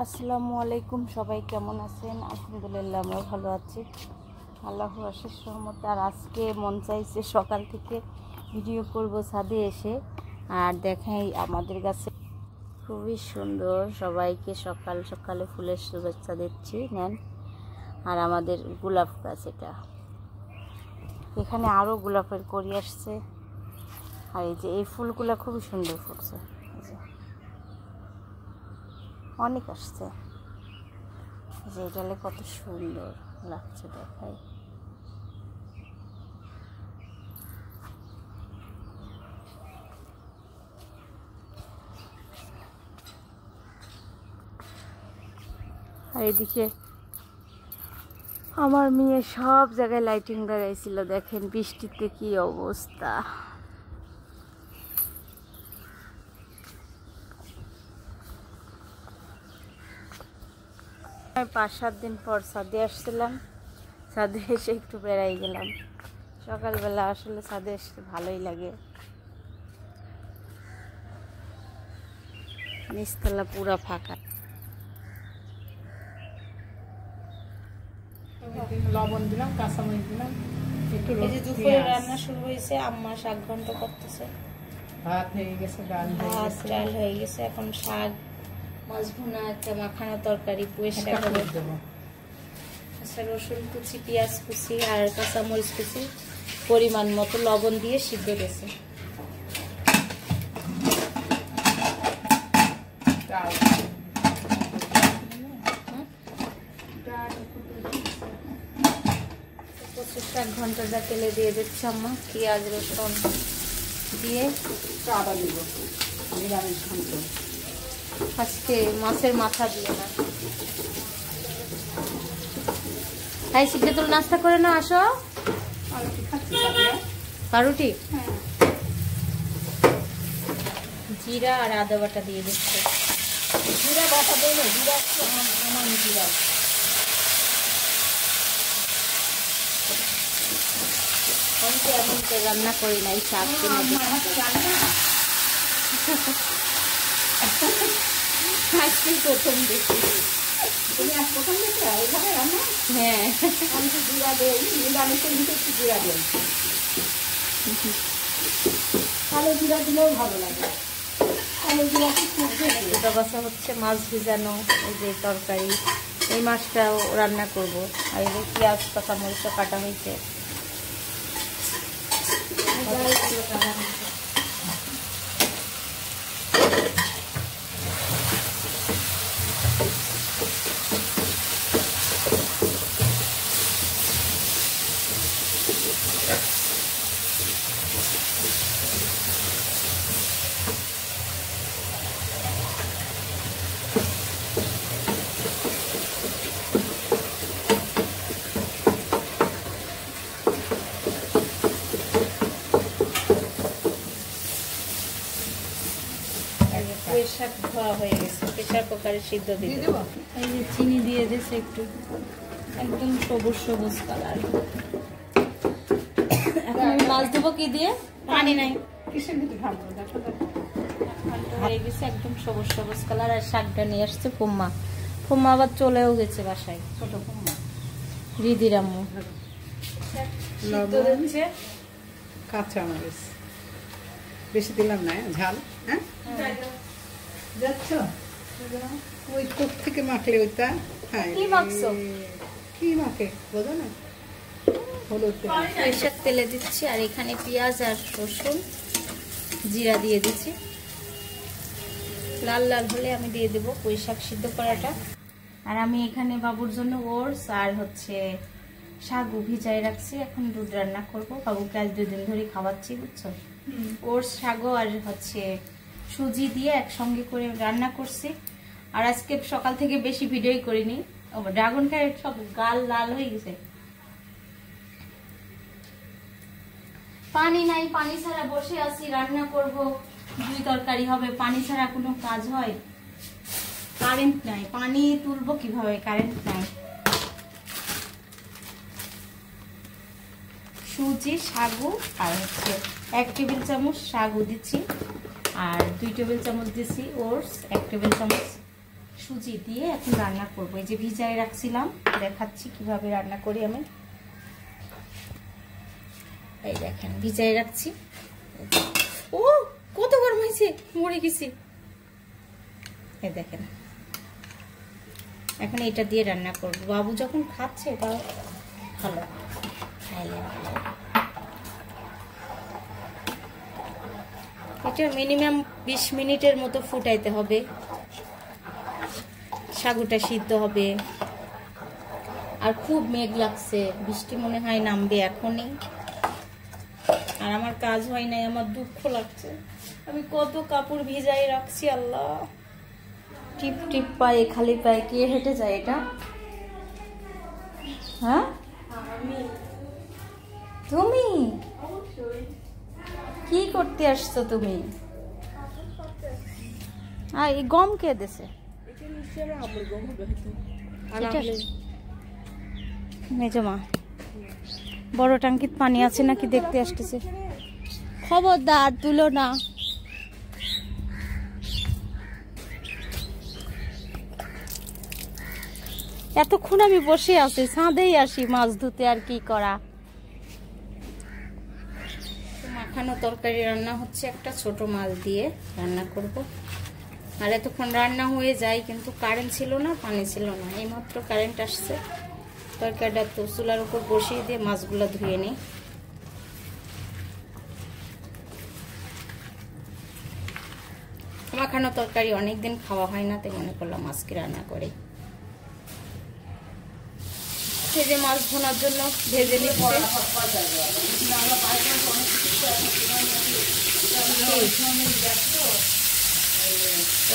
আসসালামু আলাইকুম, সবাই কেমন আছেন? আলহামদুলিল্লাহ আমরা ভালো আছি, আল্লাহর অশেষ রহমতে। আর আজকে মন চাইছে সকাল থেকে ভিডিও করব ছাদে এসে, আর দেখাই আমাদের কাছে খুবই সুন্দর। সবাইকে সকাল সকালে ফুলের শুভেচ্ছা দিচ্ছি, নেন। আর আমাদের গোলাপ গাছ, এটা এখানে আরও গোলাপের কড়ি আসছে। আর এই যে এই ফুলগুলো খুবই সুন্দর ফুটছে, অনেক আসছে। যে ডালে কত সুন্দর লাগছে, দেখাই। আর এদিকে আমার মেয়ে সব জায়গায় লাইটিং লাগাইছিল, দেখেন বৃষ্টিতে কি অবস্থা। 5-7 দিন পর ছাদে আসছিলাম, ছাদে এসে একটু বেড়াই গেলাম। সকালবেলা আসলে ছাদে এসে ভালোই লাগে। নিচতলা পুরা ফাঁকা। লবণ দিলাম, কাঁচামরিচ দিলাম, একটু দুপুরে রান্না শুরু হয়েছে, আম্মা শাক ঘন্ট করতেছে। ভাত হয়ে গেছে, ডাল হয়ে গেছে, এখন শাক, মাছ ভুনা, একটা মাখানো তরকারি, পুঁই শাক দেবো। আচ্ছা, রসুন কুচি, পেঁয়াজ কুচি আর কাঁচামরিচ কুচি পরিমাণ মতো লবণ দিয়ে সিদ্ধ গেছে। কচুর শাক ঘন্টটা তেলে দিয়ে দিচ্ছে আম্মা, পেঁয়াজ রসুন দিয়ে আদা দিব, নিরামিষ ঘন্ট। আজকে মাছের মাথা দিয়ে না। তাই শিখে তোর নাস্তা করে না, আসো। পাউরুটি, জিরা আর আদা বাটা দিয়ে দিচ্ছে। জিরা বাটা দেবে, জিরা আমার জিরা। আমি তো এমন তো রান্না করি না, এই শাক আজকে প্রথম দেখি। তুমি আজ প্রথম দেখে এইভাবে রান্না? হ্যাঁ, আমি তো জিরা দেই, নিরামিষের ভিতরে একটু জিরা দেই। কালো জিরা দিলেও ভালো লাগে। কালো জিরা দুটো বাসা হচ্ছে মাছ ভিজানো, এই যে তরকারি, এই মাছটাও রান্না করব। আর এই যে পেঁয়াজ কাঁচামরিচ কাটা হয়েছে। শাক ধোয়া হয়ে গেছে, প্রেসার কুকারে সিদ্ধ দিয়ে দেবো। এই যে চিনি দিয়ে দিয়েছে একটু, একদম সবুজ সবুজ কালার। এখন আমি মাছ দেবো কি দিয়ে, পানি নাই, কিসের ভিতরে ঢালবো? হয়ে গেছে একদম সবুজ সবুজ কালার। আর শাকটা নিয়ে আসছে ফুম্মা, ফুম্মা আবার চলেও গেছে বাসায়, ছোট ফুম্মা রিদির আম্মু। লবণ, কাঁচামরিচ বেশি দিলাম না, ঝাল। হ্যাঁ, যাচ্ছ ওই কোপ থেকে মাখলে ওইটা। হ্যাঁ, কি মাখছো? কি মাখে বোঝো না? হলুদ সরিষার তেলে দিচ্ছি, আর এখানে পেঁয়াজ আর রসুন জিরা দিয়ে দিচ্ছি। লাল লাল হলে আমি দিয়ে দেবো পুঁই শাক সিদ্ধ করাটা। আর আমি এখানে বাবুর জন্য ওটস আর হচ্ছে শাগু ভিজাই রাখছি, এখন দুধ রান্না করবো। বাবুকে আজ 2 দিন ধরে খাওয়াচ্ছি, বুঝছো। ওটস, শাগু আর হচ্ছে সুজি দিয়ে একসঙ্গে করে রান্না করছি। আর আজকে সকাল থেকে বেশি ভিডিওই করিনি, ড্রাগন খায় সব গাল লাল হয়ে গেছে। পানি নাই, পানি ছাড়া বসে আছি, রান্না করব, 2 তরকারি হবে, পানি ছাড়া কোনো কাজ হয়? কারেন্ট নাই, পানি তুলবো কিভাবে, কারেন্ট নাই। সুজি, শাগু আর হচ্ছে 1 টেবিল চামচ শাগু দিচ্ছি, আর 2 টেবিল চামচ দিচ্ছি ওটস, 1 টেবিল চামচ সুজি দিয়ে এখন রান্না করবো। এই যে ভিজায় রাখছিলাম, দেখাচ্ছি কিভাবে রান্না করি আমি। এই দেখেন ভিজায় রাখছি। ও কত গরম হয়েছে, মরে গেছি। এই দেখেন এখন এটা দিয়ে রান্না করবো। বাবু যখন খাচ্ছে তাও ভালো খাইলে ভালো। এটা মিনিমাম 20 মিনিটের মতো ফুটাইতে হবে। সাগুটা সিদ্ধ হবে। আর খুব মেঘ লাগছে, বৃষ্টি মনে হয় নামবে এখনই। আর আমার কাজ হয় নাই, আমার দুঃখ লাগছে। আমি কত কাপড় ভিজাই রাখছি। আল্লাহ, টিপ টিপ পায়ে, খালি পায়ে কে হেঁটে যায় এটা? হ্যাঁ তুমি কি করতে আসছো তুমি? আর এই গম কে দেছে? মেজমা বড় টাঙ্কিত পানি আছে নাকি দেখতে আসতেছে। খবরদার তুলো না। এতক্ষণ আমি বসে আছি, ছাদেই আসি মাছ ধুতে, আর কি করা। মাখানো তরকারি রান্না হচ্ছে, একটা ছোট মাছ দিয়ে রান্না করব। আর এতক্ষণ রান্না হয়ে যায়, কিন্তু কারেন্ট ছিল না, পানি ছিল না। এইমাত্র কারেন্ট আসছে। তরকারিটা তো চুলার উপর বসিয়ে দিয়ে মাছগুলো ধুয়ে নিই। মাখানো তরকারি অনেকদিন খাওয়া হয় না, তাই মনে করলাম আজকে রান্না করে। ভেজে মাছ ভোনার জন্য ভেজে নিচ্ছে।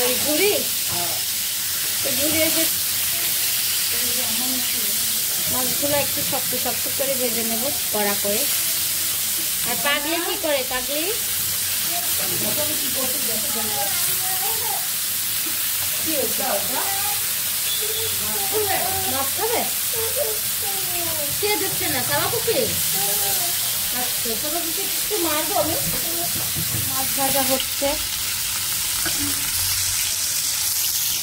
ওই ঝুড়ি মাছগুলো একটু শক্ত শক্ত করে ভেজে নেব, কড়া করে। আর পাগলি কি করে? পাগলি কি হয়েছে? মাছ খাবে? কে দিচ্ছে না? কাবাবুকে? আচ্ছা, কাবাবুকে একটু মারবো আমি। মাছ ভাজা হচ্ছে,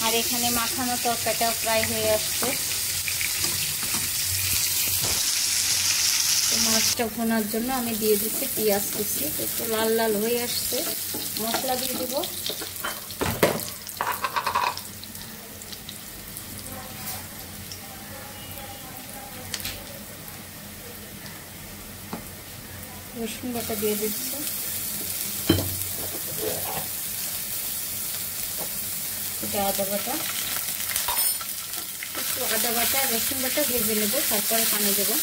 আর এখানে মাখানো তরকারিটাও প্রায় হয়ে আসছে। মাছটা ভোনার জন্য আমি দিয়ে দিচ্ছি পেঁয়াজ কুচি। একটু লাল লাল হয়ে আসছে, মশলা দিয়ে দেব। রসুন বাটা দিয়ে দিচ্ছি। এটা আদা বাটা, একটু আদা বাটা রসুন বাটা ভেজে নেব, তারপরে পানি দেবো।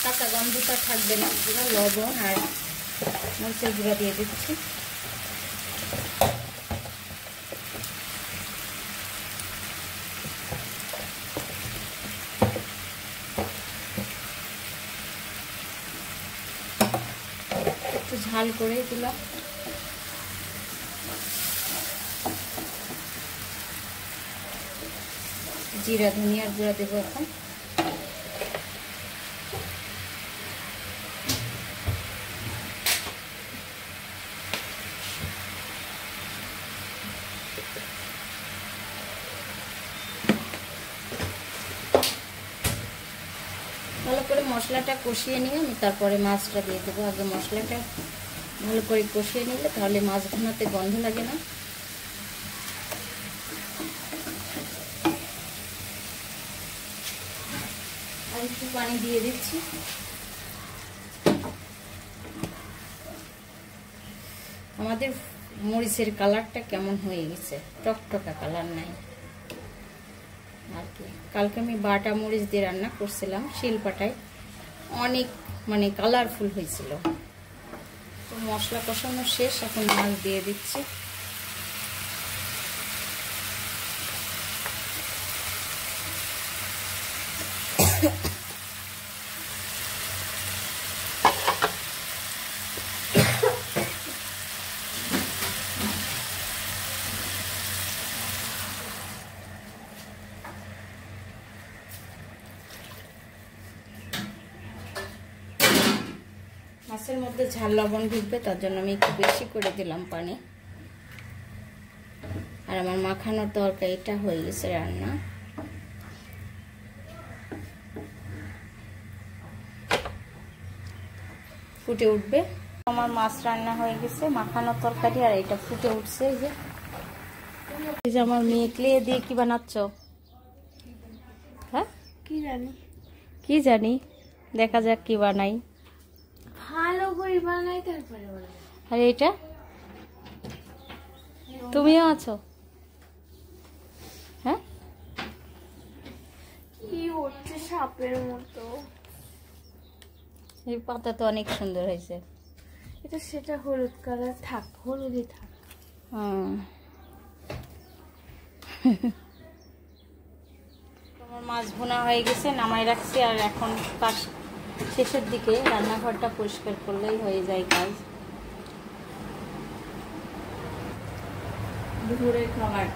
কাঁচা গন্ধটা থাকবে না। লবণ আর মরিচের গুঁড়া দিয়ে দিচ্ছি। একটু ঝাল করে দিলাম। জিরা ধনিয়ার গুঁড়া দেবো এখন। ভালো করে মশলাটা কষিয়ে নিয়ে আমি তারপরে মাছটা দিয়ে দেবো। আগে মশলাটা ভালো করে কষিয়ে নিলে তাহলে মাছ ভুনাতে গন্ধ লাগে না। আর একটু পানি দিয়ে দিচ্ছি। আমাদের মরিচের কালারটা কেমন হয়ে গেছে, টকটকা কালার নাই আর কি। কালকে আমি বাটা মরিচ দিয়ে রান্না করছিলাম শিলপাটায়, অনেক মানে কালারফুল হয়েছিল। তো মশলা কষানো শেষ, এখন মাছ দিয়ে দিচ্ছি। মাছের মধ্যে মধ্যে ঝাল লবণ ঢুকবে, তার জন্য আমি একটু বেশি করে দিলাম পানি। আর আমার মাখানোর তরকারিটা হয়ে গেছে রান্না। ফুটে উঠবে। আমার মাছ রান্না হয়ে গেছে, মাখানোর তরকারি, আর এটা ফুটে উঠছে। এই যে আমার মেয়ে ক্লে দিয়ে কি বানাচ্ছ? হ্যাঁ কি জানি, দেখা যাক কি বানাই। ভালো করে বানাই তারপরে আর এটা তুমিও আছো? হ্যাঁ কি হচ্ছে সাপের মতো। এই পাতা তো অনেক সুন্দর হয়েছে। এটা সেটা হলুদ কালার, থাক হলুদই থাক। তোমার মাছ ভুনা হয়ে গেছে, নামাই রাখছি। আর এখন কাজ শেষের দিকে, রান্নাঘরটা পরিষ্কার করলেই হয়ে যায় কাজ। দুপুরের খাবার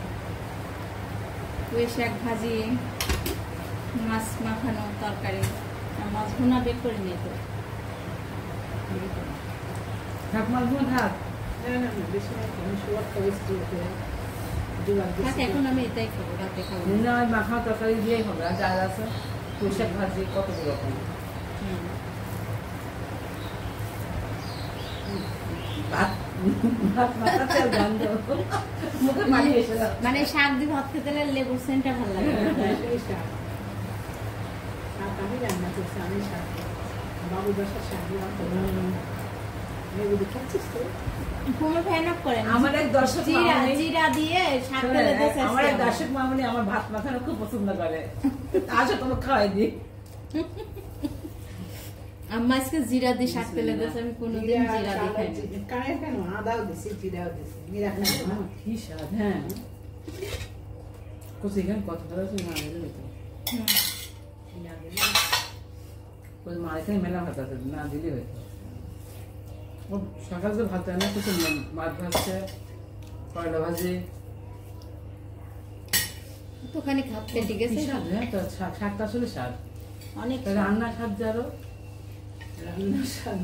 পুঁই শাক ভাজি, মাছ মাখানো তরকারি, আর মাছ ভুনা বের করে নিয়ে তো এখন আমি এটাই খাবো, রাতে খাবো না। মাখা তরকারি দিয়েই হবে, আর ডাল আছে, পুঁই শাক ভাজি, কতগুলো রকম। মানে শাক দিয়ে ভাত খেতে গেলে লেবুর সেন্টটা ভালো লাগে। আমি রান্না করছি, আমি শাক বাবু বাসার শাক আমার এক দর্শক মামনি আমার ভাত মাখানো খুব পছন্দ করে, আসো তোমার খাওয়াই দিই। আম্মা আজকে জিরা দিয়ে শাক তেলে দিয়েছে, আমি কোনোদিন জিরা দিয়ে খাইনি। কানে কেন আদাও দিছি, জিরাও দিছি, কি স্বাদ। হ্যাঁ কচি এখানে কত ধরা আছে, না দিলে হইতো। মা এখানে মেলা ভাত আছে, না দিলে হইতো। ও সকাল তো ভাত রান্না করছে, মাছ ভাজছে, করলা ভাজি, তোখানে খাচ্ছে। ঠিক আছে, হ্যাঁ তো শাকটা আসলে স্বাদ অনেক। রান্না স্বাদ যারো, রান্না স্বাদ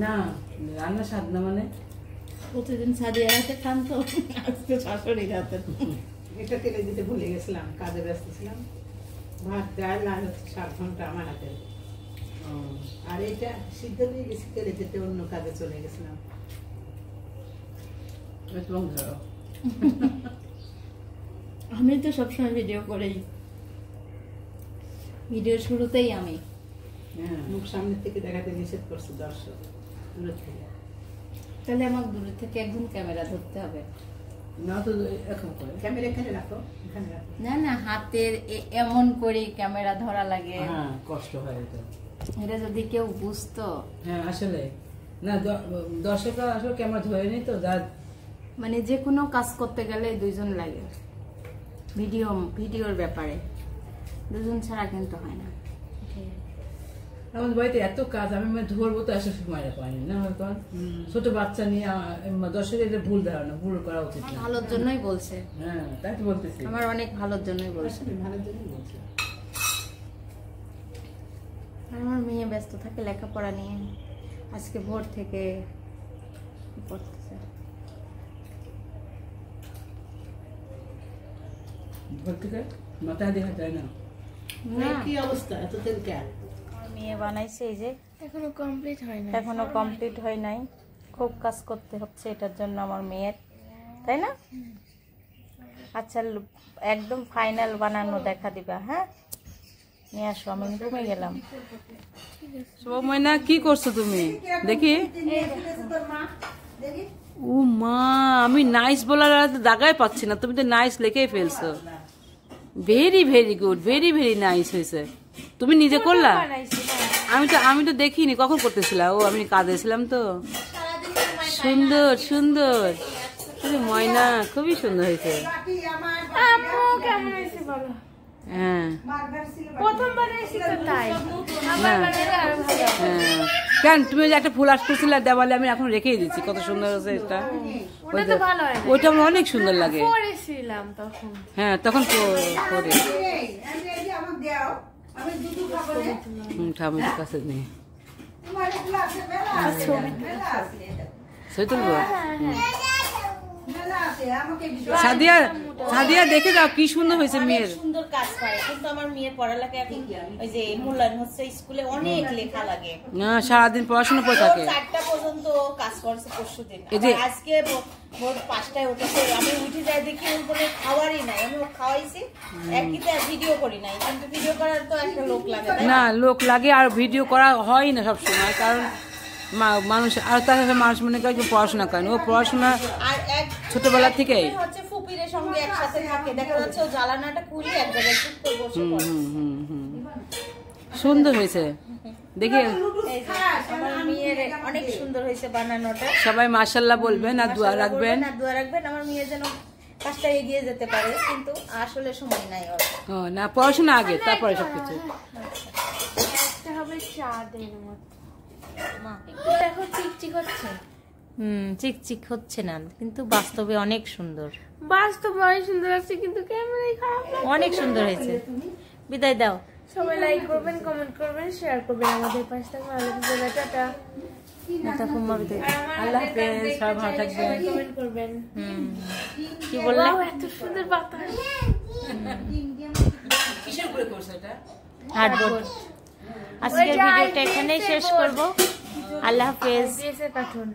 না, রান্না স্বাদ না মানে প্রতিদিন সাদিয়া রাতে খান তো, আজকে শাশুড়ি রাতে। এটা তেলে দিতে ভুলে গেছিলাম, কাজে ব্যস্ত ছিলাম। ভাত ডাল আর 7 ঘন্টা আমার হাতে, আর এটা সিদ্ধ দিয়ে গেছি তেলে দিতে, অন্য কাজে চলে গেছিলাম। আমি তো সবসময় ভিডিও করেই, ভিডিও শুরুতেই আমি মুখ সামনে থেকে দেখাতে নিষেধ করছে দর্শক, দূরে থেকে। তাহলে আমাকে দূরে থেকে একদম ক্যামেরা ধরতে হবে না তো এরকম করে ক্যামেরা এখানে রাখো, এখানে রাখো। না না, হাতের এমন করে ক্যামেরা ধরা লাগে, কষ্ট হয় এটা। এটা যদি কেউ বুঝতো। হ্যাঁ আসলে না, দর্শকরা আসলে ক্যামেরা ধরে নি তো, মানে যে কোনো কাজ করতে গেলে দুইজন লাগে, ভিডিওর ব্যাপারে দুজন ছাড়া কিন্তু হয় না। আমাদের বাড়িতে এত কাজ, আমি ধরবো তো আসলে সময় পাইনি না, ছোট বাচ্চা নিয়ে দর্শকের এটা ভুল ধারণা, ভুল করা উচিত না। ভালোর জন্যই বলছে। হ্যাঁ তাই তো বলতেছি, আমার অনেক ভালোর জন্যই বলছে, ভালোর জন্যই বলছে। আমার মেয়ে ব্যস্ত থাকে লেখাপড়া নিয়ে, আজকে ভোর থেকে পড়তেছে। ভোর থেকে মাথায় দেখা যায় না, কি অবস্থা, এত তেল কেন? মেয়ে বানাইছে, এই যে এখনো কমপ্লিট হয় না, এখনো কমপ্লিট হয় নাই, খুব কাজ করতে হচ্ছে এটার জন্য আমার মেয়ের, তাই না? আচ্ছা একদম ফাইনাল বানানো দেখা দিবা। হ্যাঁ নিয়ে আসো, আমি রুমে গেলাম। ময়না কি করছো তুমি? দেখি। ও মা, আমি নাইস বলার দাগায় পাচ্ছি না, তুমি তো নাইস লিখেই ফেলছো। Very very good, very very nice হয়েছে। তুমি নিজে করলা? আমি তো দেখিনি, কখন করতেছিলা? ও আমি কাজে ছিলাম তো। সুন্দর সুন্দর, ময়না খুবই সুন্দর হয়েছে। হ্যাঁ কেন তুমি যে একটা ফুল আসতেছিল দেওয়ালে, আমি এখন রেখেই দিচ্ছি, কত সুন্দর হয়েছে এটা। ওইটা আমার অনেক সুন্দর লাগে। হ্যাঁ তখন ঠাকুরের কাছে নেই। ছবি তুলবো? সাদিয়া সাদিয়া দেখে যাও কি সুন্দর হয়েছে মেয়ের। সুন্দর কাজ পায়, কিন্তু আমার মেয়ের পড়ালেখা এখন ওই যে মূল্যায়ন হচ্ছে, স্কুলে অনেক লেখা লাগে। সারাদিন পড়াশোনা করে থাকে। 4টা পর্যন্ত কাজ করছে পরশুদিন। এই যে আজকে ভোর 5টায় উঠেছে, আমি উঠে যাই দেখি ওর কোনো খাওয়ারই নাই। আমি ও খাওয়াইছি, একদিতে ভিডিও করি নাই, কিন্তু ভিডিও করার তো একটা লোক লাগে, তাই না? লোক লাগে, আর ভিডিও করা হয় না সবসময়, কারণ মানুষ আর তাছাড়া মানুষ মনে করে পড়াশোনা করেন, ও পড়াশোনা আর এক ছোটবেলা থেকেই হচ্ছে ফুপিরের সঙ্গে একসাথে থাকে, দেখা যাচ্ছে ও জ্বালানাটা খুলে এক জায়গায় চুপ করে বসে পড়ে। সুন্দর হয়েছে দেখি। এই যে আমার মেয়ের অনেক সুন্দর হয়েছে বানানোটা। সবাই মাশাআল্লাহ বলবেন আর দোয়া রাখবেন। দোয়া রাখবেন আমার মেয়ে যেন কাজটা এগিয়ে যেতে পারে, কিন্তু আসলে সময় নাই ওর। ও না, পড়াশোনা আগে, তারপরে সবকিছু। একটা হবে চাঁদের মতো। মা দেখো চিকচিক হচ্ছে। চিকচিক হচ্ছে না, কিন্তু বাস্তবে অনেক সুন্দর। বাস্তবে অনেক সুন্দর লাগছে, কিন্তু ক্যামেরায় খারাপ লাগছে। অনেক সুন্দর হয়েছে। বিদায় দাও। সবাই লাইক করবেন, কমেন্ট করবেন, শেয়ার করবেন আমাদের পাশে থাকবেন। আল্লাহ টাটা। আল্লাহ হাফেজ, সবাই ভালো থাকবেন। কমেন্ট করবেন। কি বললে? ওয়াও, এত সুন্দর বাতাস। কিসের উপরে করছো এটা? হার্ডবোর্ড। আজকের ভিডিওটা এখানেই শেষ করব। আল্লাহ হাফেজ। কার্টুন।